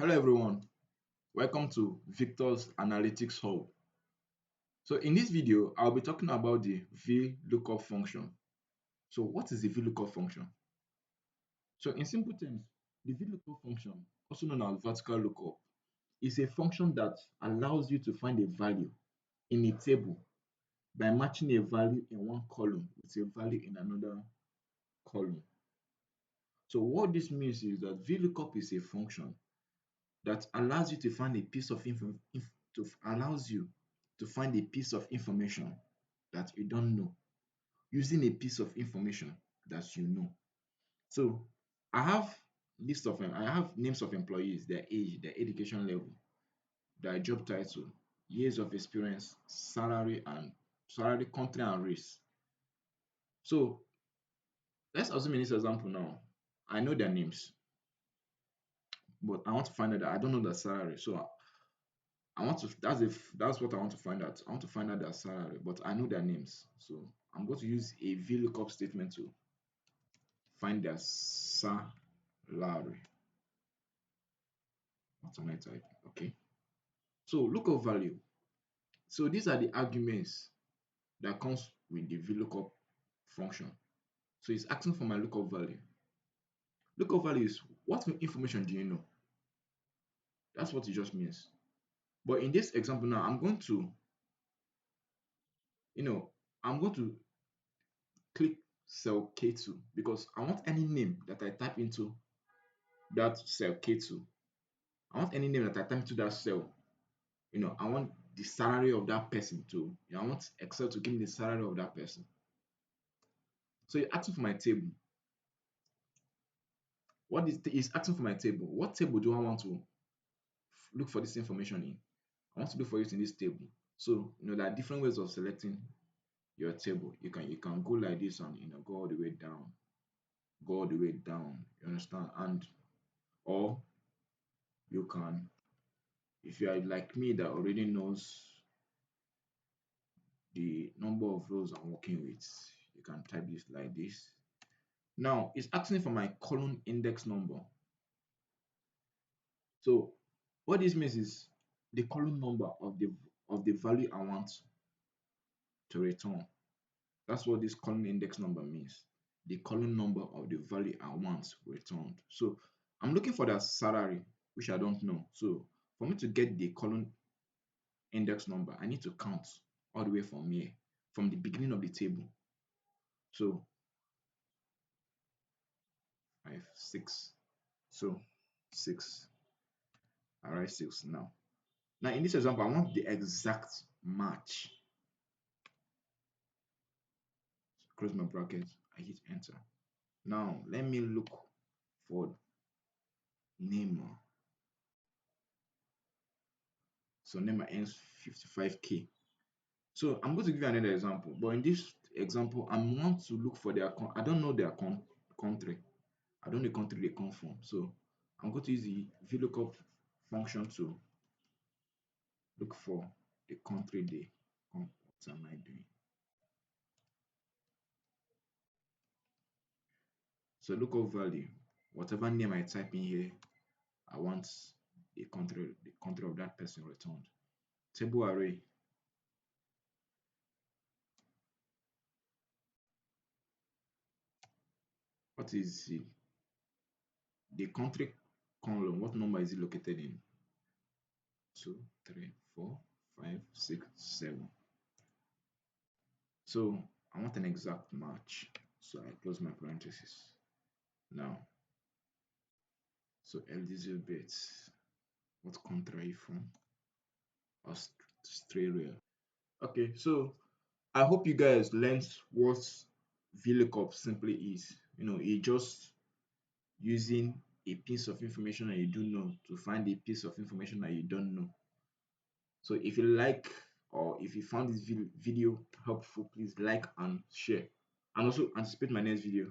Hello everyone, welcome to Victor's Analytics Hub. So in this video, I'll be talking about the Vlookup function. So what is the Vlookup function? So in simple terms, the Vlookup function, also known as vertical lookup, is a function that allows you to find a value in a table by matching a value in one column with a value in another column. So what this means is that Vlookup is a function that allows you to find a piece of info to allows you to find a piece of information that you don't know using a piece of information that you know. So I have I have names of employees, their age, their education level, their job title, years of experience, salary, country, and race. So let's assume in this example now, I know their names, but I want to find out that I don't know their salary. So I want to that's what I want to find out. I want to find out their salary, but I know their names. So I'm going to use a VLOOKUP statement to find their salary. What am I typing? Okay. So lookup value. So these are the arguments that comes with the VLOOKUP function. So it's asking for my lookup value. Lookup value is what information do you know? That's what it just means. But in this example now, you know, I'm going to click cell K2 because I want any name that I type into that cell K2. I want any name that I type into that cell. I want the salary of that person to, I want Excel to give me the salary of that person. So you're asking for my table. What is asking for my table? What table do I want to look for this information in? I want to look for it in this table. So there are different ways of selecting your table. You can go like this and go all the way down, go all the way down. You understand? And or you can, if you are like me that already knows the number of rows I'm working with, you can type this like this. Now it's asking for my column index number. So what this means is the column number of the value I want to return. That's what this column index number means. The column number of the value I want returned. So I'm looking for that salary, which I don't know. So for me to get the column index number, I need to count all the way from here, from the beginning of the table. So 5, 6. So 6. I write 6 now. Now in this example, I want the exact match. Close my bracket. I hit enter. Now let me look for Neymar. So Neymar ends 55k. So I'm going to give you another example. But in this example, I want to look for I don't know their country. I don't know the country they come from. So I'm going to use the VLOOKUP function to look for the country they come. What am I doing? So lookup value, whatever name I type in here, I want the country of that person returned. Table array. What is the country column? What number is it located in? 2, 3, 4, 5, 6, 7. So I want an exact match. So I close my parenthesis. Now, so Elizabeth, what country are you from? Australia. Okay, so I hope you guys learned what VLOOKUP simply is. It's just using a piece of information that you do know to find a piece of information that you don't know. So if you like or if you found this video helpful, please like and share. And also anticipate my next video.